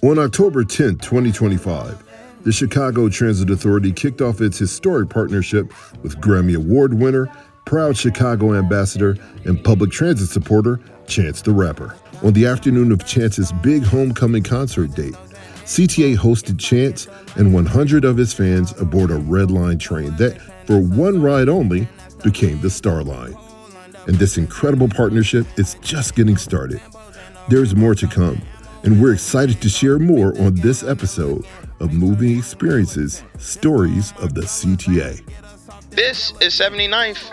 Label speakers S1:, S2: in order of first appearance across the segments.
S1: On October 10, 2025, the Chicago Transit Authority kicked off its historic partnership with Grammy Award winner, proud Chicago ambassador, and public transit supporter, Chance the Rapper. On the afternoon of Chance's big homecoming concert date, CTA hosted Chance and 100 of his fans aboard a Red Line train that, for one ride only, became the Star Line. And this incredible partnership is just getting started. There's more to come, and we're excited to share more on this episode of Moving Experiences, Stories of the CTA.
S2: This is 79th.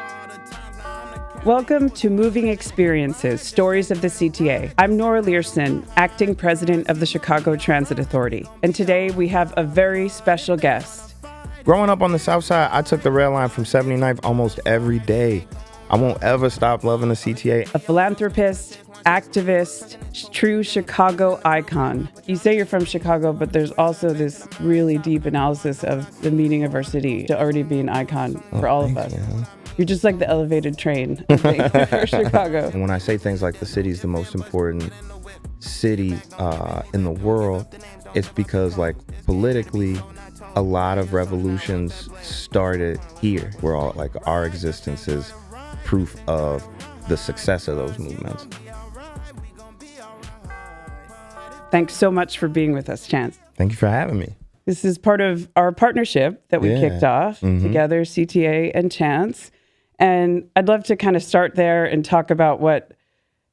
S3: Welcome to Moving Experiences, Stories of the CTA. I'm Nora Leerhsen, Acting President of the Chicago Transit Authority. And today we have a very special guest.
S4: Growing up on the South Side, I took the rail line from 79th almost every day. I won't ever stop loving the CTA.
S3: A philanthropist, activist, true Chicago icon. You say you're from Chicago, but there's also this really deep analysis of the meaning of our city to already be an icon for all of us. You're just like the elevated train, I think, for Chicago.
S4: And when I say things like the city's the most important city in the world, it's because, like, politically, a lot of revolutions started here. We're all, like, our existence is proof of the success of those movements.
S3: Thanks so much for being with us, Chance.
S4: Thank you for having me.
S3: This is part of our partnership that we kicked off together, CTA and Chance. And I'd love to kind of start there and talk about what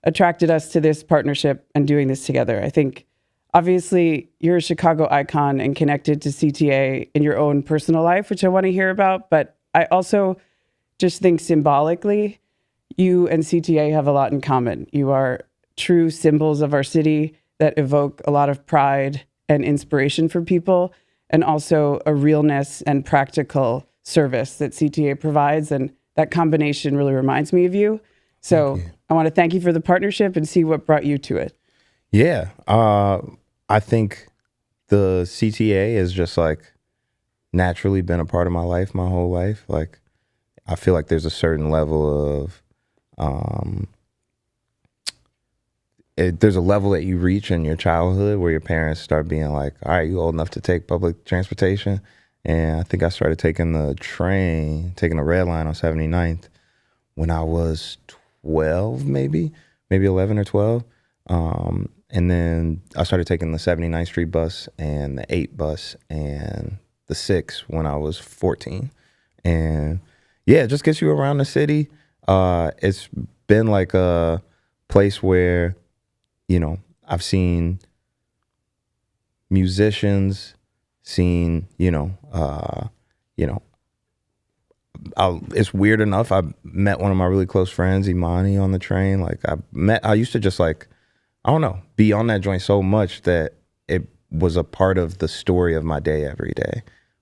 S3: attracted us to this partnership and doing this together. I think, obviously, you're a Chicago icon and connected to CTA in your own personal life, which I want to hear about. But I also just think symbolically, you and CTA have a lot in common. You are true symbols of our city that evoke a lot of pride and inspiration for people, and also a realness and practical service that CTA provides. And that combination really reminds me of you. So I want to thank you for the partnership and see what brought you to it.
S4: Yeah. I think the CTA has just, like, naturally been a part of my life my whole life. Like, I feel like there's a certain level of, there's a level that you reach in your childhood where your parents start being like, all right, you old enough to take public transportation? And I think I started taking the red line on 79th when I was 12, maybe 11 or 12. And then I started taking the 79th Street bus and the 8 bus and the 6 when I was 14. And yeah, it just gets you around the city. It's been like a place where, you know, I've seen musicians, it's weird enough. I met one of my really close friends, Imani, on the train. Like, I used to just, like, I don't know, be on that joint so much that it was a part of the story of my day every day,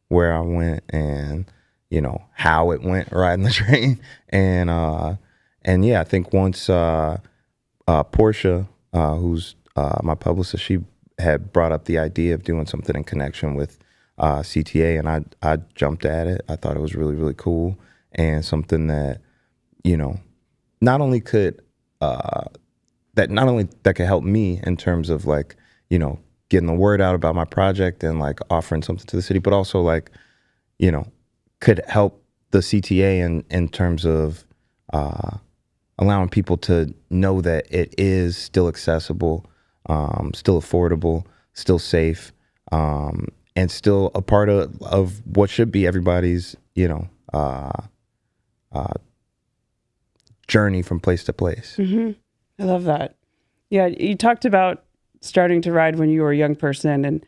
S4: where I went and, you know, how it went riding the train. And yeah, I think once Portia, who's my publicist, she had brought up the idea of doing something in connection with CTA, and I jumped at it. I thought it was really, really cool, and something that, you know, not only could help me in terms of, like, you know, getting the word out about my project and, like, offering something to the city, but also, like, you know, could help the CTA in terms of allowing people to know that it is still accessible, still affordable, still safe, and still a part of what should be everybody's, you know, journey from place to place.
S3: Mm-hmm. I love that. Yeah, you talked about starting to ride when you were a young person. And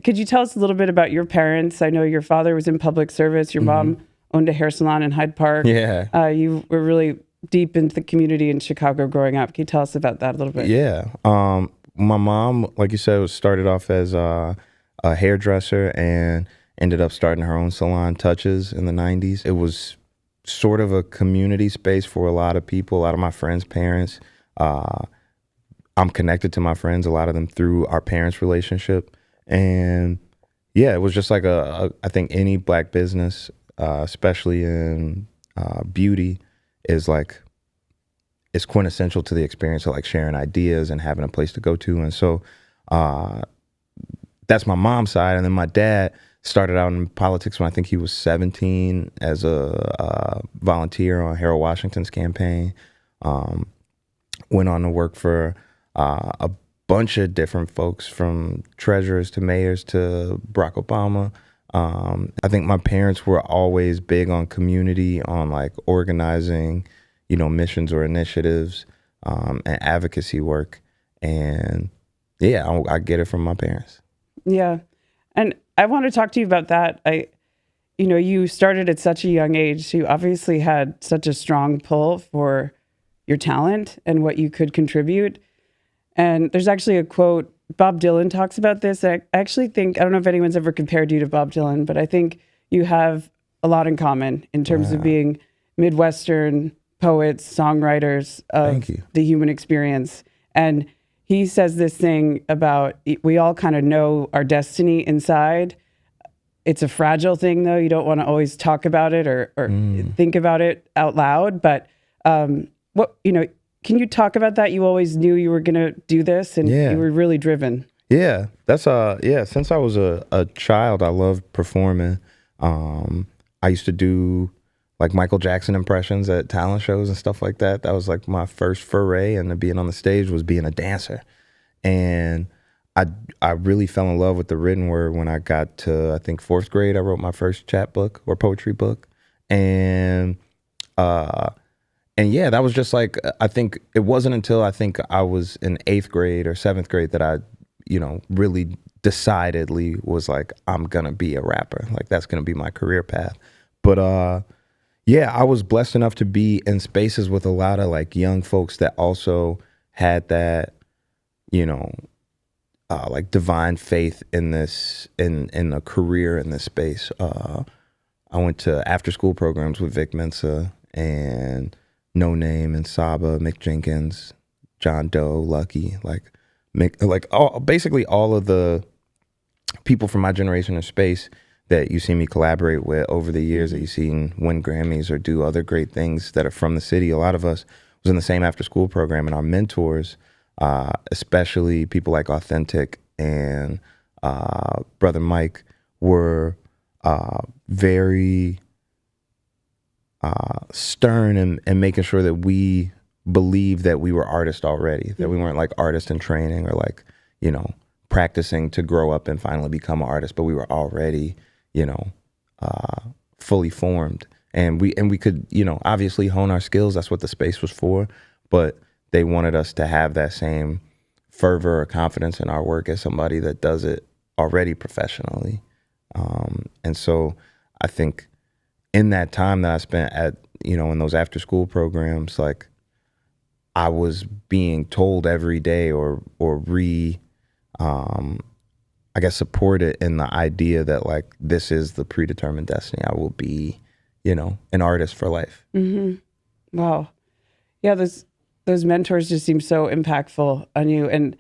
S3: could you tell us a little bit about your parents? I know your father was in public service. Your mom owned a hair salon in Hyde Park.
S4: Yeah.
S3: You were really deep into the community in Chicago growing up. Can you tell us about that a little bit?
S4: Yeah. My mom, like you said, started off as a hairdresser and ended up starting her own salon, Touches, in the 90s. It was sort of a community space for a lot of people, a lot of my friends' parents. I'm connected to my friends, a lot of them through our parents' relationship. And yeah, it was just like I think any black business, especially in beauty, is like, it's quintessential to the experience of, like, sharing ideas and having a place to go to. And so that's my mom's side. And then my dad started out in politics when I think he was 17 as a volunteer on Harold Washington's campaign. Went on to work for a bunch of different folks, from treasurers to mayors to Barack Obama. I think my parents were always big on community, on like organizing, missions or initiatives, and advocacy work. And yeah, I get it from my parents.
S3: Yeah. And I want to talk to you about that. You started at such a young age, so you obviously had such a strong pull for your talent and what you could contribute. And there's actually a quote, Bob Dylan talks about this. I actually think, I don't know if anyone's ever compared you to Bob Dylan, but I think you have a lot in common in terms of being Midwestern poets, songwriters of the human experience. And he says this thing about, we all kind of know our destiny inside. It's a fragile thing, though. You don't want to always talk about it or think about it out loud. But can you talk about that? You always knew you were going to do this, and you were really driven.
S4: Yeah, that's since I was a child, I loved performing. I used to do like Michael Jackson impressions at talent shows and stuff like that. That was like my first foray into being on the stage, was being a dancer. And I really fell in love with the written word when I got to, I think, 4th grade. I wrote my first chapbook or poetry book. And yeah, that was just like, I think it wasn't until I think I was in 8th grade or 7th grade that I, really decidedly was like, I'm gonna be a rapper. Like, that's gonna be my career path. But yeah, I was blessed enough to be in spaces with a lot of like young folks that also had that, like divine faith in this, in a career in this space. I went to after school programs with Vic Mensa and No Name and Saba, Mick Jenkins, John Doe, Lucky, basically all of the people from my generation of space that you see me collaborate with over the years, that you seen win Grammys or do other great things that are from the city. A lot of us was in the same after school program, and our mentors, especially people like Authentic and Brother Mike, were very stern and making sure that we believed that we were artists already, that we weren't like artists in training or like, practicing to grow up and finally become an artist, but we were already, fully formed. And we could, obviously hone our skills. That's what the space was for. But they wanted us to have that same fervor or confidence in our work as somebody that does it already professionally. And so I think in that time that I spent at, in those after school programs, like I was being told every day or I guess supported in the idea that like, this is the predetermined destiny. I will be, an artist for life. Mm-hmm.
S3: Wow. Yeah. Those mentors just seem so impactful on you. And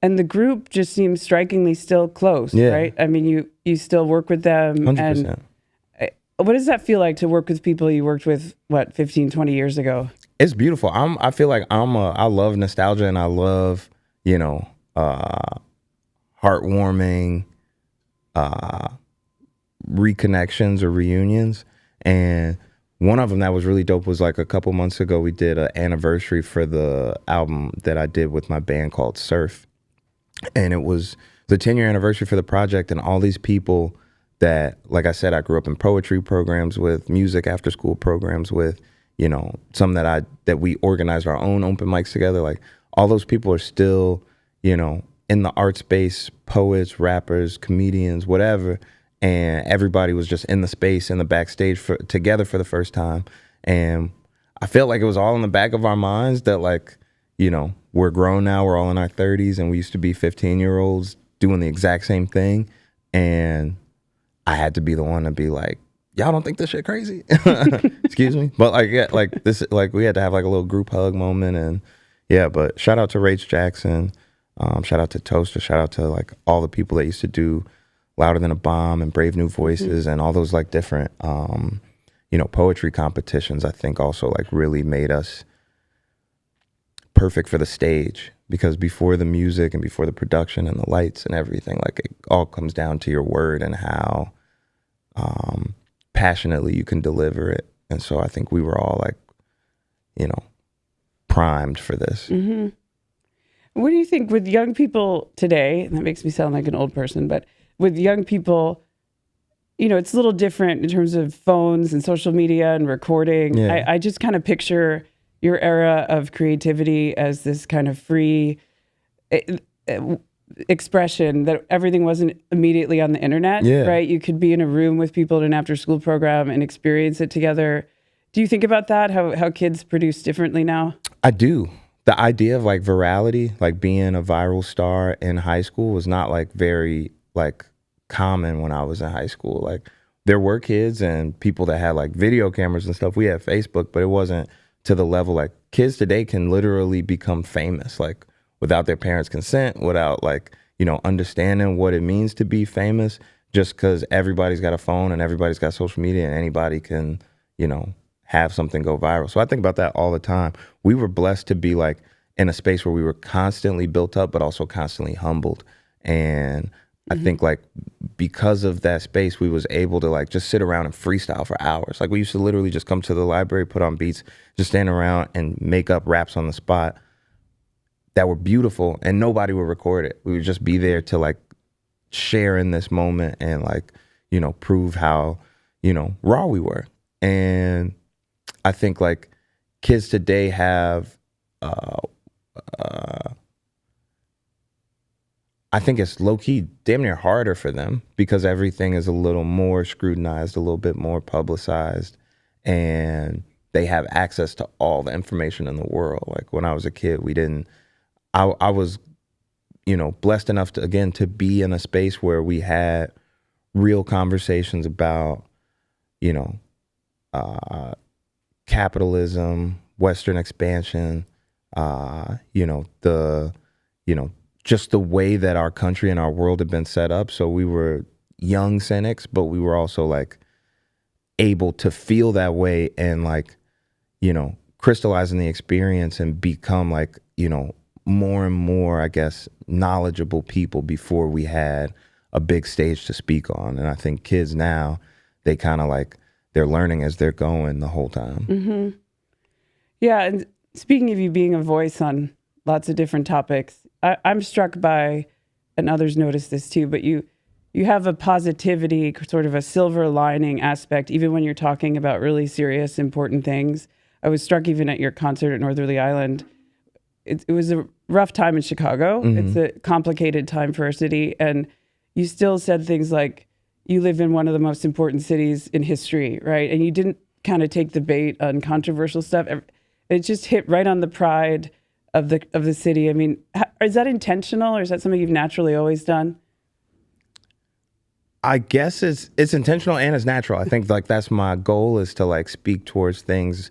S3: the group just seems strikingly still close, right? I mean, you still work with them.
S4: 100%.
S3: And what does that feel like to work with people you worked with, 15, 20 years ago?
S4: It's beautiful. I feel like I love nostalgia, and I love, heartwarming reconnections or reunions. And one of them that was really dope was like a couple months ago, we did an anniversary for the album that I did with my band called Surf. And it was the 10-year anniversary for the project, and all these people that, like I said, I grew up in poetry programs with, music after school programs with, some that we organized our own open mics together. Like all those people are still, in the art space, poets, rappers, comedians, whatever. And everybody was just in the space, in the backstage together for the first time. And I felt like it was all in the back of our minds that like, we're grown now, we're all in our 30s, and we used to be 15-year-olds doing the exact same thing. And I had to be the one to be like, y'all don't think this shit crazy? Excuse me. But like, yeah, like this, like we had to have like a little group hug moment. And yeah, but shout out to Rach Jackson. Shout out to Toaster. Shout out to like all the people that used to do Louder Than a Bomb and Brave New Voices and all those like different, poetry competitions. I think also like really made us perfect for the stage, because before the music and before the production and the lights and everything, like it all comes down to your word and how passionately you can deliver it. And so I think we were all like, you know, primed for this.
S3: Mm-hmm. What do you think with young people today? And that makes me sound like an old person, but with young people, you know, it's a little different in terms of phones and social media and recording.
S4: Yeah.
S3: I just kind of picture your era of creativity as this kind of free expression, that everything wasn't immediately on the internet, right? You could be in a room with people in an after-school program and experience it together. Do you think about that, how kids produce differently now?
S4: I do. The idea of like virality, like being a viral star in high school, was not like very like common when I was in high school. Like there were kids and people that had like video cameras and stuff. We had Facebook, but it wasn't to the level. Like kids today can literally become famous, like without their parents' consent, without like, you know, understanding what it means to be famous, just because everybody's got a phone and everybody's got social media and anybody can, you know, have something go viral. So I think about that all the time. We were blessed to be like in a space where we were constantly built up, but also constantly humbled. And I think like because of that space, we was able to like just sit around and freestyle for hours. Like we used to literally just come to the library, put on beats, just stand around and make up raps on the spot that were beautiful, and nobody would record it. We would just be there to like share in this moment and like, you know, prove how, you know, raw we were. And I think like kids today have, I think it's low key damn near harder for them because everything is a little more scrutinized, a little bit more publicized, and they have access to all the information in the world. Like when I was a kid, I was, you know, blessed enough to, again, to be in a space where we had real conversations about, you know, capitalism, Western expansion, just the way that our country and our world had been set up. So we were young cynics, but we were also like able to feel that way and like, you know, crystallizing the experience and become like, you know, more and more, I guess, knowledgeable people before we had a big stage to speak on. And I think kids now, they kind of like, they're learning as they're going the whole time.
S3: Mm-hmm. Yeah. And speaking of you being a voice on lots of different topics, I'm struck by, and others notice this too, but you have a positivity, sort of a silver lining aspect, even when you're talking about really serious, important things. I was struck even at your concert at Northerly Island. It was a rough time in Chicago. Mm-hmm. It's a complicated time for our city. And you still said things like, you live in one of the most important cities in history, right? And you didn't kind of take the bait on controversial stuff. It just hit right on the pride of the city. I mean, is that intentional, or is that something you've naturally always done?
S4: I guess it's intentional and it's natural. I think like that's my goal, is to like speak towards things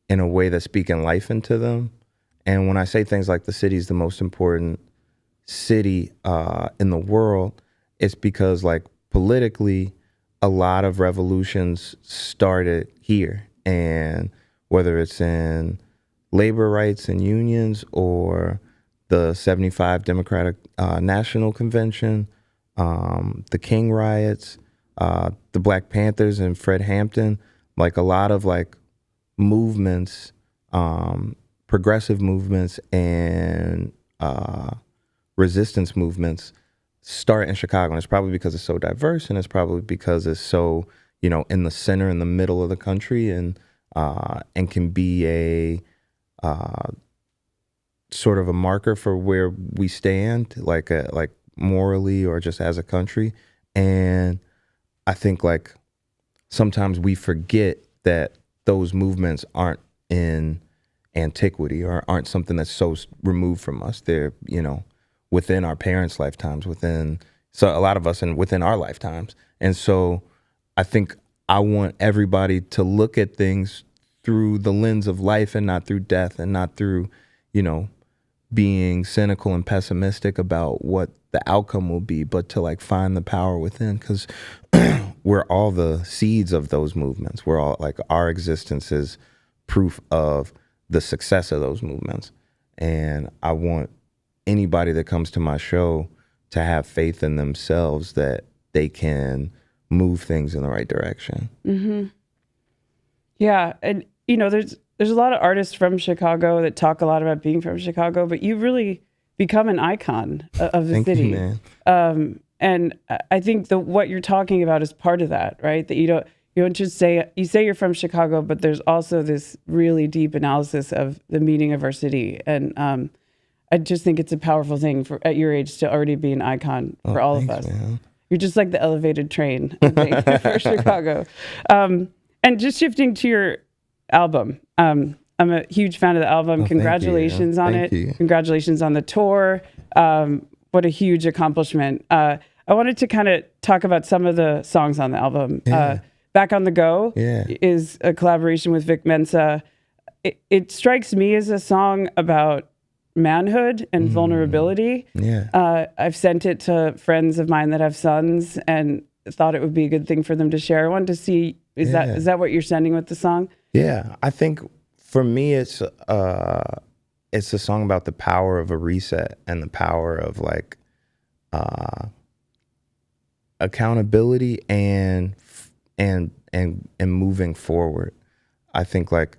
S4: in a way that's speaking life into them. And when I say things like the city's the most important city in the world, it's because like politically, a lot of revolutions started here. And whether it's in labor rights and unions or the 75 Democratic National Convention, the King riots, the Black Panthers and Fred Hampton, like a lot of like movements, progressive movements and resistance movements start in Chicago. And it's probably because it's so diverse, and it's probably because it's so, you know, in the center, in the middle of the country, and can be a sort of a marker for where we stand, like morally or just as a country. And I think like sometimes we forget that those movements aren't in antiquity or aren't something that's so removed from us. They're, you know, within our parents' lifetimes, so a lot of us within our lifetimes. And so I think I want everybody to look at things through the lens of life and not through death, and not through, you know, being cynical and pessimistic about what the outcome will be, but to like find the power within, because we're all the seeds of those movements. We're all like, our existence is proof of the success of those movements. And I want anybody that comes to my show to have faith in themselves that they can move things in the right direction.
S3: Mm-hmm. Yeah. And, you know, there's a lot of artists from Chicago that talk a lot about being from Chicago, but you've really become an icon of the
S4: Thank
S3: city.
S4: you, man.
S3: And I think what you're talking about is part of that, right? That you don't just say you're from Chicago, but there's also this really deep analysis of the meaning of our city. And I just think it's a powerful thing at your age to already be an icon for all of us.
S4: Man.
S3: You're just like the elevated train, I think, for Chicago. And just shifting to your album, I'm a huge fan of the album. Congratulations on it.
S4: You.
S3: Congratulations on the tour. What a huge accomplishment. I wanted to kind of talk about some of the songs on the album.
S4: Yeah.
S3: Back on the Go is a collaboration with Vic Mensa. It strikes me as a song about manhood and vulnerability.
S4: Yeah.
S3: I've sent it to friends of mine that have sons and thought it would be a good thing for them to share. I wanted to see, is that what you're sending with the song?
S4: Yeah. I think for me, it's a song about the power of a reset and the power of like accountability and moving forward. I think like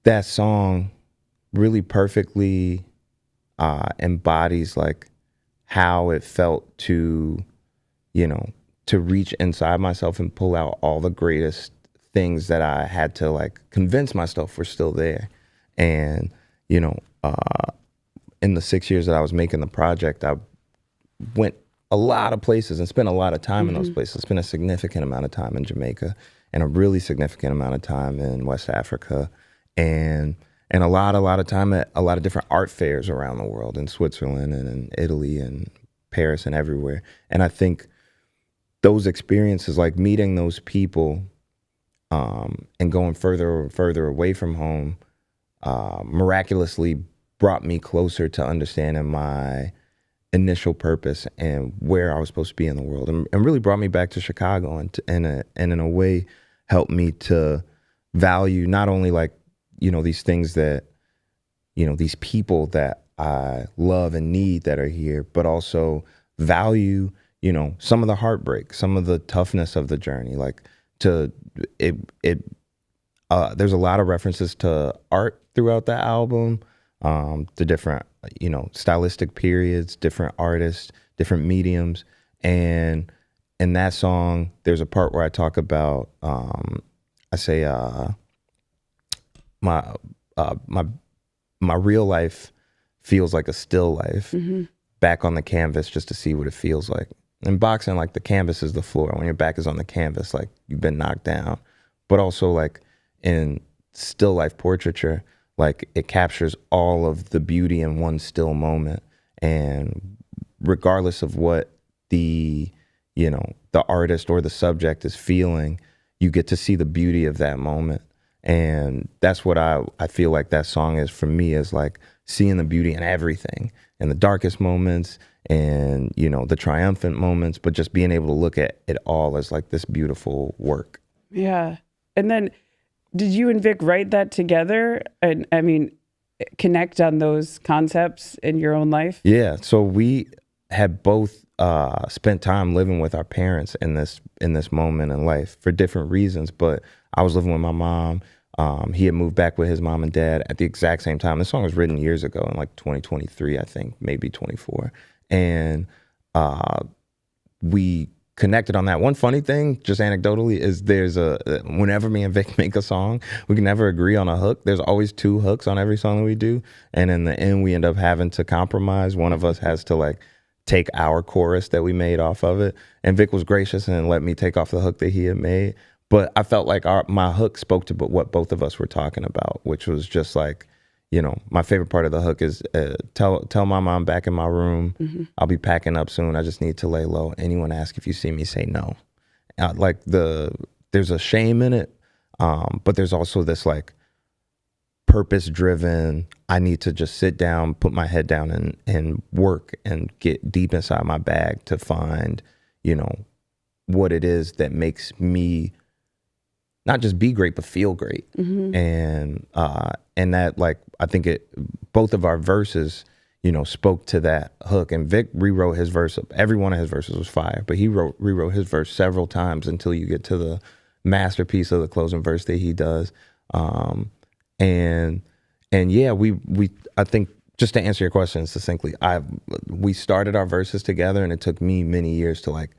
S4: that song really perfectly embodies like how it felt to, you know, to reach inside myself and pull out all the greatest things that I had to like convince myself were still there. And, you know, in the 6 years that I was making the project, I went a lot of places and spent a lot of time in those places. Spent a significant amount of time in Jamaica and a really significant amount of time in West Africa and a lot of time at a lot of different art fairs around the world, in Switzerland and in Italy and Paris and everywhere. And I think those experiences, like meeting those people and going further and further away from home, miraculously brought me closer to understanding my initial purpose and where I was supposed to be in the world, and really brought me back to Chicago and in a way helped me to value not only like, you know, these things that, you know, these people that I love and need that are here, but also value, you know, some of the heartbreak, some of the toughness of the journey. Like there's a lot of references to art throughout the album, the different, you know, stylistic periods, different artists, different mediums. And in that song, there's a part where I talk about, I say, my real life feels like a still life back on the canvas just to see what it feels like. In boxing, like the canvas is the floor. When your back is on the canvas, like you've been knocked down. But also like in still life portraiture, like it captures all of the beauty in one still moment. And regardless of what the, you know, the artist or the subject is feeling, you get to see the beauty of that moment. And that's what I feel like that song is for me, is like seeing the beauty in everything, in the darkest moments and, you know, the triumphant moments, but just being able to look at it all as like this beautiful work.
S3: Yeah. And then did you and Vic write that together? And I mean, connect on those concepts in your own life? Yeah.
S4: So we had both spent time living with our parents in this moment in life for different reasons, but I was living with my mom. He had moved back with his mom and dad at the exact same time. This song was written years ago in like 2023, I think, maybe 24. And we connected on that. One funny thing, just anecdotally, is whenever me and Vic make a song, we can never agree on a hook. There's always two hooks on every song that we do. And in the end, we end up having to compromise. One of us has to like take our chorus that we made off of it. And Vic was gracious and let me take off the hook that he had made. But I felt like my hook spoke to what both of us were talking about, which was just like, you know, my favorite part of the hook is tell my mom back in my room, I'll be packing up soon. I just need to lay low. Anyone ask if you see me, say no. Like there's a shame in it, but there's also this like purpose-driven, I need to just sit down, put my head down and work and get deep inside my bag to find, you know, what it is that makes me not just be great, but feel great. And that, like, I think both of our verses, you know, spoke to that hook. And Vic rewrote his verse. Every one of his verses was fire, but he rewrote his verse several times until you get to the masterpiece of the closing verse that he does. And yeah, I think, just to answer your question succinctly, we started our verses together, and it took me many years to like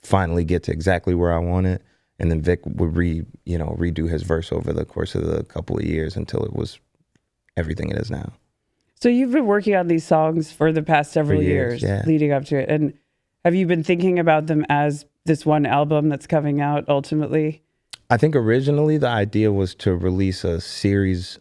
S4: finally get to exactly where I wanted. And then Vic would redo his verse over the course of the couple of years until it was everything it is now.
S3: So you've been working on these songs for the past several years
S4: yeah.
S3: leading up to it. And have you been thinking about them as this one album that's coming out ultimately?
S4: I think originally the idea was to release a series,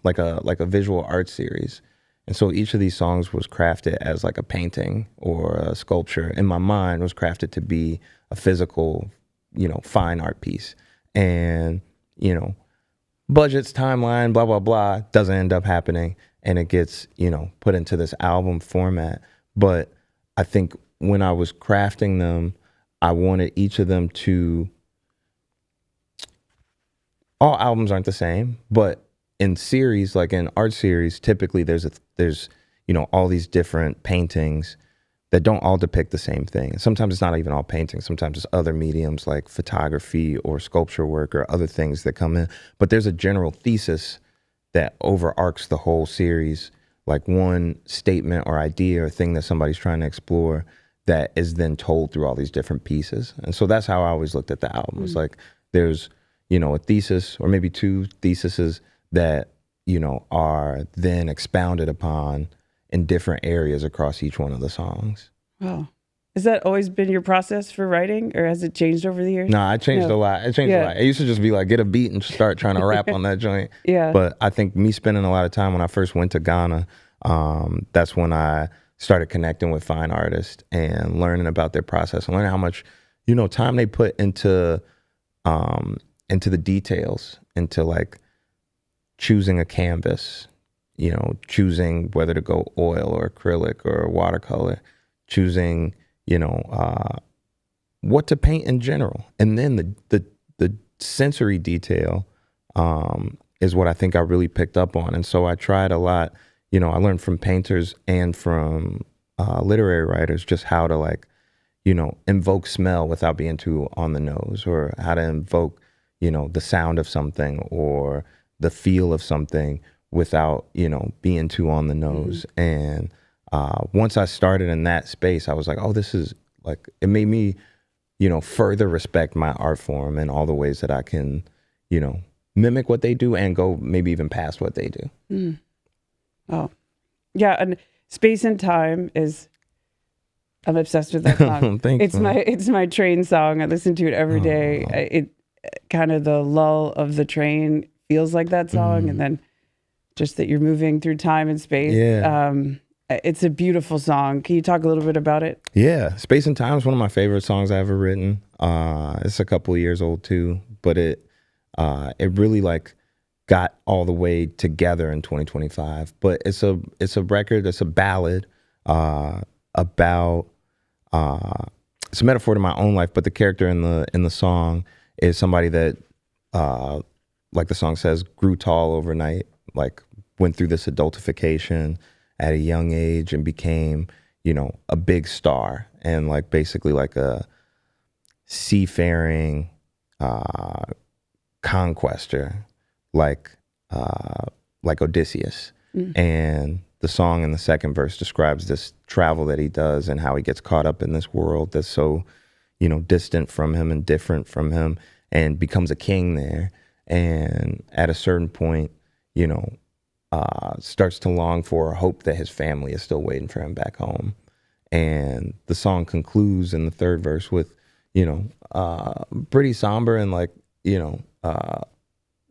S4: like a visual art series. And so each of these songs was crafted as like a painting or a sculpture. In my mind, was crafted to be a physical, you know, fine art piece. And, you know, budgets, timeline, blah, blah, blah, doesn't end up happening. And it gets, you know, put into this album format. But I think when I was crafting them, I wanted each of them to, all albums aren't the same, but in series, like in art series, typically there's you know, all these different paintings that don't all depict the same thing. And sometimes it's not even all paintings. Sometimes it's other mediums like photography or sculpture work or other things that come in. But there's a general thesis that overarcs the whole series, like one statement or idea or thing that somebody's trying to explore that is then told through all these different pieces. And so that's how I always looked at the album. It's like there's, you know, a thesis or maybe two theses that, you know, are then expounded upon in different areas across each one of the songs.
S3: Wow. Has that always been your process for writing, or has it changed over the years?
S4: No, I changed a lot. It changed a lot. It used to just be like, get a beat and start trying to rap on that joint.
S3: Yeah.
S4: But I think me spending a lot of time when I first went to Ghana, that's when I started connecting with fine artists and learning about their process and learning how much, you know, time they put into the details, into like choosing a canvas, you know, choosing whether to go oil or acrylic or watercolor, choosing, you know, what to paint in general. And then the sensory detail is what I think I really picked up on. And so I tried a lot, you know, I learned from painters and from literary writers just how to, like, you know, invoke smell without being too on the nose, or how to invoke, you know, the sound of something or the feel of something without, you know, being too on the nose. And once I started in that space, I was like, oh, this is like, it made me, you know, further respect my art form and all the ways that I can, you know, mimic what they do and go maybe even past what they do.
S3: Oh, yeah. And Space and Time is, I'm obsessed with that song.
S4: Thanks,
S3: it's my train song. I listen to it every day. It kind of, the lull of the train feels like that song. And then just that you're moving through time and space.
S4: Yeah.
S3: It's a beautiful song. Can you talk a little bit about it?
S4: Yeah. Space and Time is one of my favorite songs I've ever written. It's a couple of years old too, but it really like got all the way together in 2025. But it's a record, it's a ballad about it's a metaphor to my own life, but the character in the song is somebody that like the song says, grew tall overnight, like went through this adultification at a young age and became, you know, a big star and like basically like a seafaring conquester, like Odysseus. And the song in the second verse describes this travel that he does and how he gets caught up in this world that's so, you know, distant from him and different from him, and becomes a king there. And at a certain point, you know, starts to long for or hope that his family is still waiting for him back home. And the song concludes in the third verse with, you know, pretty somber and like, you know,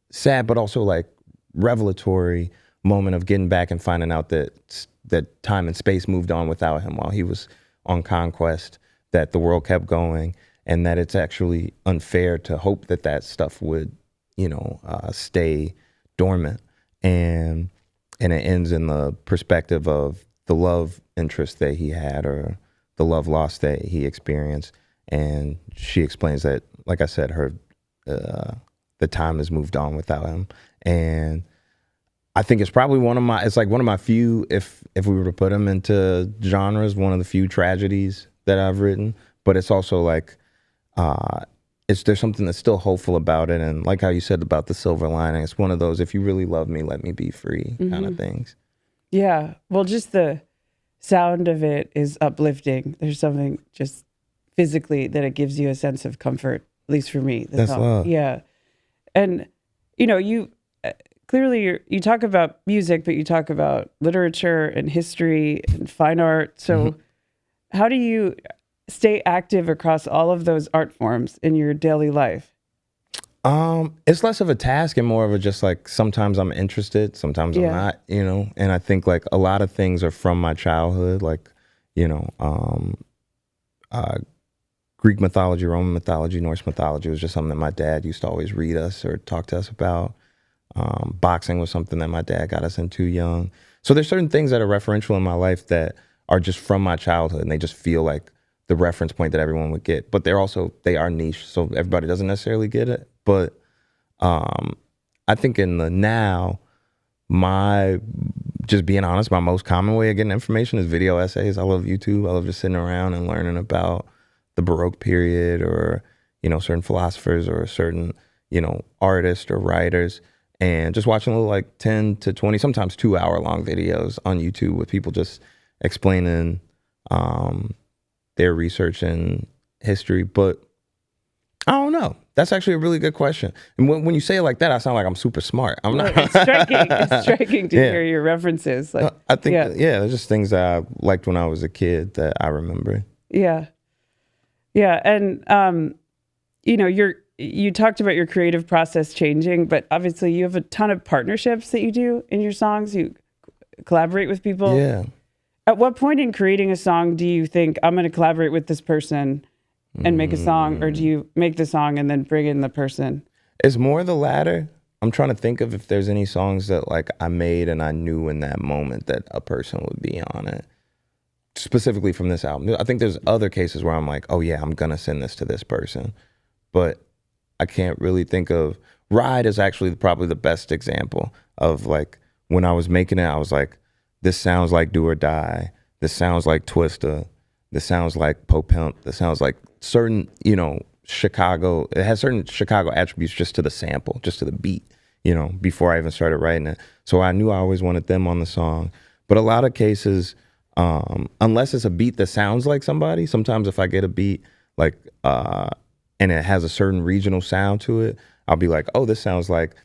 S4: sad, but also like revelatory moment of getting back and finding out that time and space moved on without him while he was on conquest, that the world kept going, and that it's actually unfair to hope that that stuff would, you know, stay dormant. And it ends in the perspective of the love interest that he had, or the love loss that he experienced. And she explains that, like I said, her the time has moved on without him. And I think it's probably one of my few, if we were to put him into genres, one of the few tragedies that I've written. But it's also like, there's something that's still hopeful about it. And like how you said about the silver lining, it's one of those, if you really love me, let me be free kind of things.
S3: Yeah. Well, just the sound of it is uplifting. There's something just physically that it gives you a sense of comfort, at least for me.
S4: That's love.
S3: Yeah. And, you clearly you talk about music, but you talk about literature and history and fine art. So how do you stay active across all of those art forms in your daily life?
S4: It's less of a task and more of a just like, sometimes I'm interested, sometimes I'm not, and I think like a lot of things are from my childhood, like, Greek mythology, Roman mythology, Norse mythology was just something that my dad used to always read us or talk to us about. Boxing was something that my dad got us into young. So there's certain things that are referential in my life that are just from my childhood, and they just feel like the reference point that everyone would get. But they are niche, so everybody doesn't necessarily get it. But I think in the now, just being honest, my most common way of getting information is video essays. I love YouTube. I love just sitting around and learning about the Baroque period or, certain philosophers or certain, artists or writers. And just watching little like 10 to 20, sometimes 2-hour long videos on YouTube with people just explaining their research and history. But I don't know. That's actually a really good question. And when you say it like that, I sound like I'm super smart. I'm not.
S3: It's striking to hear your references. Like,
S4: I think, there's just things that I liked when I was a kid that I remember.
S3: Yeah. Yeah. And, you talked about your creative process changing, but obviously you have a ton of partnerships that you do in your songs. You collaborate with people.
S4: Yeah.
S3: At what point in creating a song do you think, I'm going to collaborate with this person and make a song, or do you make the song and then bring in the person?
S4: It's more the latter. I'm trying to think of if there's any songs that like I made and I knew in that moment that a person would be on it. Specifically from this album. I think there's other cases where I'm like, oh yeah, I'm going to send this to this person. But I can't really think of. Ride is actually probably the best example of like, when I was making it, I was like, this sounds like Do or Die. This sounds like Twista. This sounds like Pope Pimp. This sounds like certain, Chicago. It has certain Chicago attributes just to the sample, just to the beat, before I even started writing it. So I knew I always wanted them on the song. But a lot of cases, unless it's a beat that sounds like somebody, sometimes if I get a beat like, and it has a certain regional sound to it, I'll be like, oh, this sounds like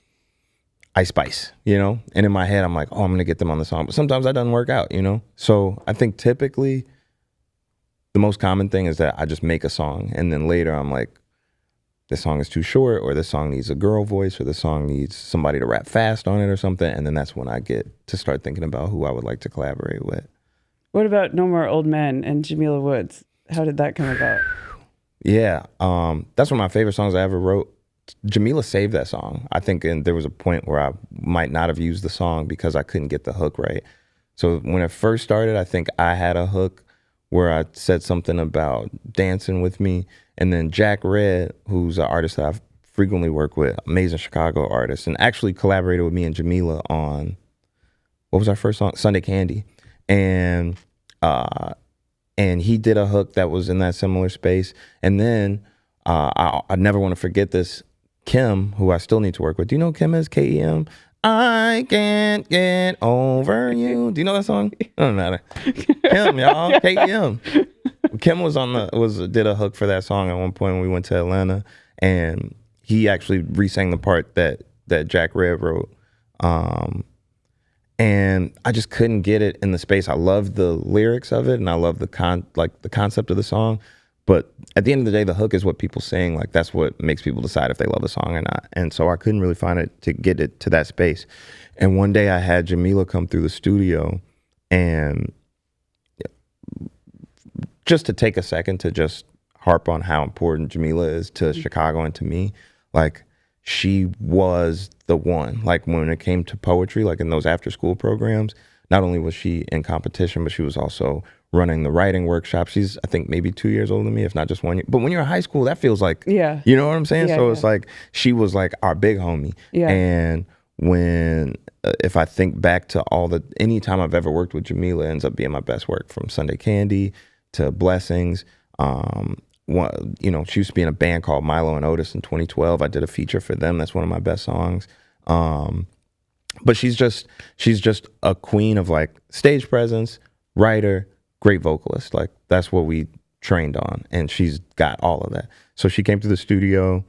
S4: Ice Spice, And in my head, I'm like, oh, I'm going to get them on the song. But sometimes that doesn't work out, So I think typically the most common thing is that I just make a song. And then later I'm like, this song is too short, or this song needs a girl voice, or this song needs somebody to rap fast on it or something. And then that's when I get to start thinking about who I would like to collaborate with.
S3: What about No More Old Men and Jamila Woods? How did that come about?
S4: Yeah, that's one of my favorite songs I ever wrote. Jamila saved that song. I think there was a point where I might not have used the song because I couldn't get the hook right. So when it first started, I think I had a hook where I said something about dancing with me. And then Jack Red, who's an artist that I frequently work with, amazing Chicago artist, and actually collaborated with me and Jamila on, what was our first song? Sunday Candy. And he did a hook that was in that similar space. And then I never want to forget this, Kim, who I still need to work with. Do you know who Kim is? K-E-M? I can't get over you. Do you know that song? It doesn't matter. Kim, y'all. K-E-M. Kim did a hook for that song at one point when we went to Atlanta. And he actually re-sang the part that Jack Red wrote. And I just couldn't get it in the space. I love the lyrics of it, and I love the concept of the song. But at the end of the day, the hook is what people sing. Like, that's what makes people decide if they love a song or not. And so I couldn't really find it to get it to that space. And one day I had Jamila come through the studio, and just to take a second to just harp on how important Jamila is to Chicago and to me, like, she was the one. Like, when it came to poetry, like in those after school programs, not only was she in competition, but she was also running the writing workshop. She's, I think, maybe 2 years older than me, if not just 1 year. But when you're in high school, that feels like, you know what I'm saying? So it's like, she was like our big homie. And when, if I think back to any time I've ever worked with Jamila, ends up being my best work, from Sunday Candy to Blessings. You know, she used to be in a band called Milo and Otis in 2012. I did a feature for them. That's one of my best songs. But she's just a queen of like stage presence, writer, great vocalist. Like, that's what we trained on, and she's got all of that. So she came to the studio.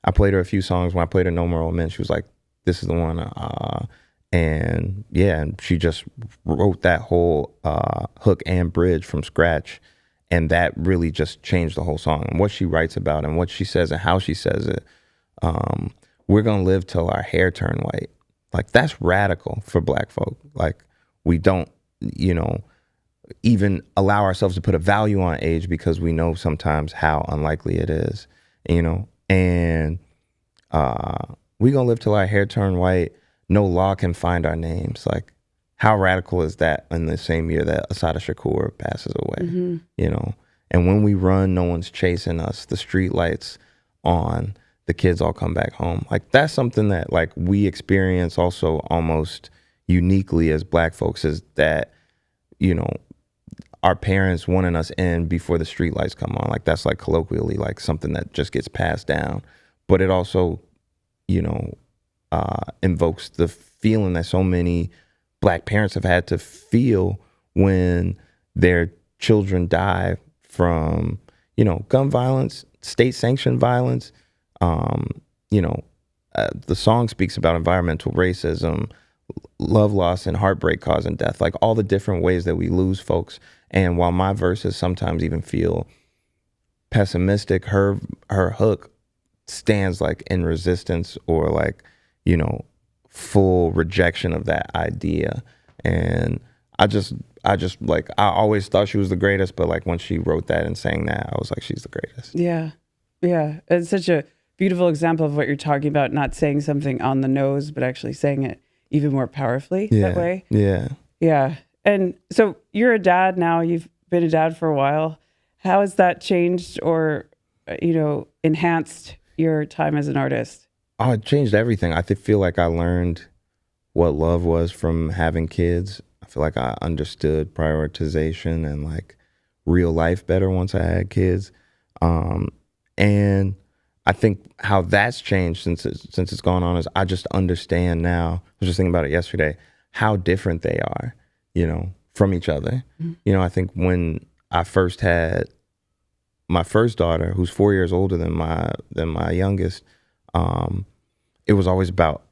S4: I played her a few songs. When I played her No More Old Men, she was like, this is the one. And she just wrote that whole hook and bridge from scratch. And that really just changed the whole song, and what she writes about and what she says and how she says it. We're going to live till our hair turn white. Like, that's radical for Black folk. Like, we don't, you know, even allow ourselves to put a value on age, because we know sometimes how unlikely it is, you know. And we gonna live till our hair turn white. No law can find our names. Like, how radical is that in the same year that Assata Shakur passes away, you know? And when we run, no one's chasing us. The street lights on, the kids all come back home. Like, that's something that like we experience also almost uniquely as Black folks, is that, you know, our parents wanting us in before the street lights come on. Like, that's like colloquially like something that just gets passed down. But it also, you know, invokes the feeling that so many Black parents have had to feel when their children die from, you know, gun violence, state-sanctioned violence. You know, the song speaks about environmental racism, love loss, and heartbreak causing death, like all the different ways that we lose folks. And while my verses sometimes even feel pessimistic, her hook stands like in resistance, or like, you know, full rejection of that idea. And I just like, I always thought she was the greatest, but like when she wrote that and sang that, I was like, she's the greatest.
S3: Yeah. It's such a beautiful example of what you're talking about, not saying something on the nose, but actually saying it even more powerfully that way. Yeah. And so you're a dad now. You've been a dad for a while. How has that changed or, you know, enhanced your time as an artist?
S4: Oh, it changed everything. I feel like I learned what love was from having kids. I feel like I understood prioritization and like real life better once I had kids. And I think how that's changed since it's gone on is I just understand now. I was just thinking about it yesterday, how different they are, you know, from each other. You know, I think when I first had my first daughter, who's 4 years older than my youngest, it was always about,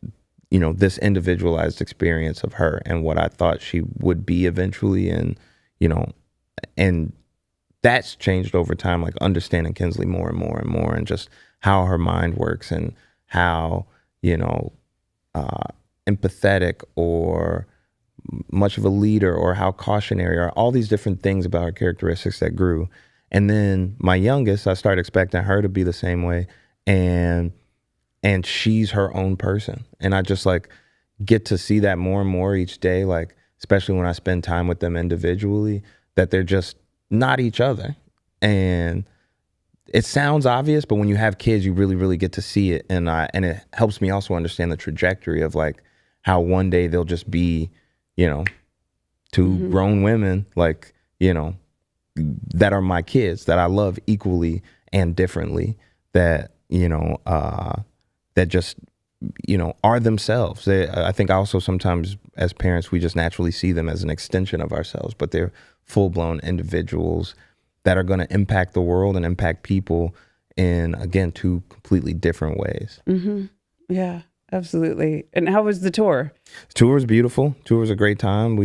S4: you know, this individualized experience of her and what I thought she would be eventually. And, you know, and that's changed over time, like understanding Kinsley more and more and more, and just how her mind works and how, you know, empathetic or much of a leader, or how cautionary, or all these different things about her characteristics that grew. And then my youngest, I started expecting her to be the same way. And she's her own person. And I just like get to see that more and more each day, like, especially when I spend time with them individually, that they're just not each other. And it sounds obvious, but when you have kids, you really, really get to see it. And it helps me also understand the trajectory of like how one day they'll just be, you know, two grown women, like, you know, that are my kids, that I love equally and differently, that, you know, that just, you know, are themselves. I think also sometimes as parents, we just naturally see them as an extension of ourselves, but they're full-blown individuals that are going to impact the world and impact people in, again, two completely different ways.
S3: Yeah, absolutely. And how was the tour?
S4: The tour was beautiful. Tour was a great time.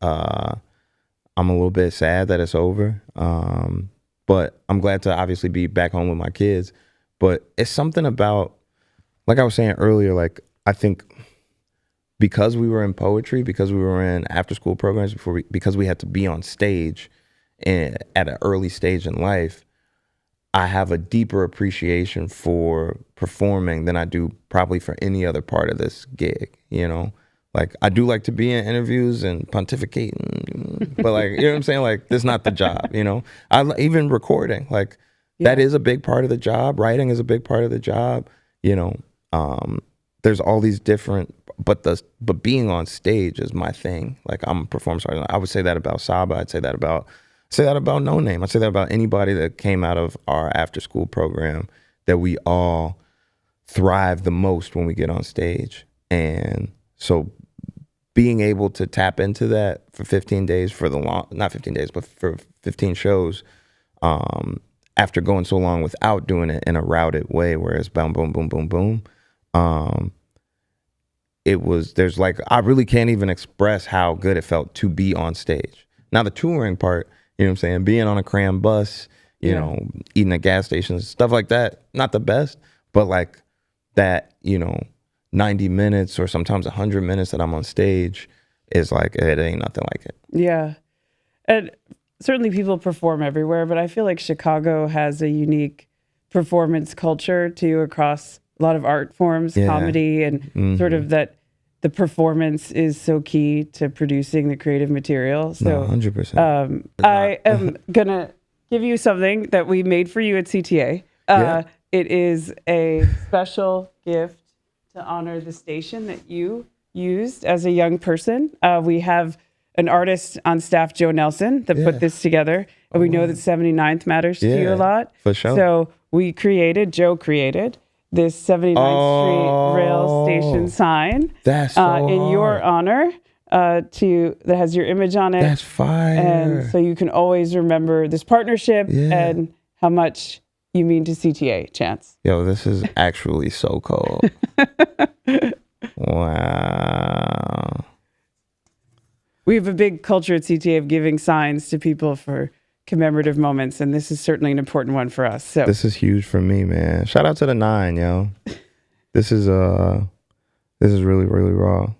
S4: I'm a little bit sad that it's over, but I'm glad to obviously be back home with my kids. But it's something about, like I was saying earlier, like I think because we were in poetry, because we were in after school programs because we had to be on stage at an early stage in life, I have a deeper appreciation for performing than I do probably for any other part of this gig, you know? Like, I do like to be in interviews and pontificate, but like, you know what I'm saying? Like, that's not the job, you know? Even recording, like, that is a big part of the job. Writing is a big part of the job, you know? There's all these different, but being on stage is my thing. Like, I'm a performance artist. I would say that about Saba. I'd say that about No Name. I'd say that about anybody that came out of our after school program, that we all thrive the most when we get on stage. And so being able to tap into that for 15 days not 15 days, but for 15 shows, after going so long without doing it in a routed way, where it's boom, boom, boom, boom, boom. I really can't even express how good it felt to be on stage. Now the touring part, you know what I'm saying? Being on a cram bus, you know, eating at gas stations, stuff like that, not the best, but like that, you know, 90 minutes or sometimes 100 minutes that I'm on stage is like, it ain't nothing like it.
S3: Yeah. And certainly people perform everywhere, but I feel like Chicago has a unique performance culture too, across a lot of art forms, comedy, and sort of that the performance is so key to producing the creative material. So
S4: 100%.
S3: I am going to give you something that we made for you at CTA. It is a special gift to honor the station that you used as a young person. We have an artist on staff, Joe Nelson, that put this together. And we know that 79th matters to you a lot.
S4: For sure.
S3: So Joe created this 79th Street rail station sign.
S4: That's so
S3: in your honor, that has your image on it.
S4: That's fire.
S3: And so you can always remember this partnership and how much you mean to CTA, Chance.
S4: Yo, this is actually so cool. Wow.
S3: We have a big culture at CTA of giving signs to people for commemorative moments, and this is certainly an important one for us. So
S4: this is huge for me, man. Shout out to the 9, yo. This is really, really raw.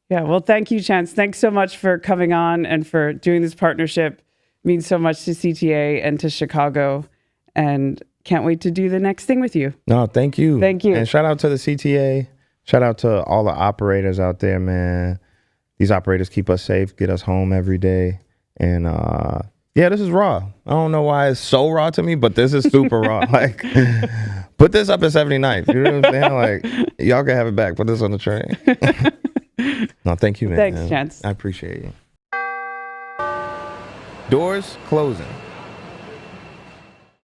S3: Yeah, well, thank you, Chance. Thanks so much for coming on and for doing this partnership. It means so much to CTA and to Chicago, and can't wait to do the next thing with you.
S4: No, thank you.
S3: Thank you.
S4: And shout out to the CTA. Shout out to all the operators out there, man. These operators keep us safe, get us home every day. And yeah, this is raw. I don't know why it's so raw to me, but this is super raw. Like, put this up at 79th. You know what I'm saying? Like, y'all can have it back. Put this on the train. No, thank you, man.
S3: Thanks, Chance.
S4: I appreciate you. Doors closing.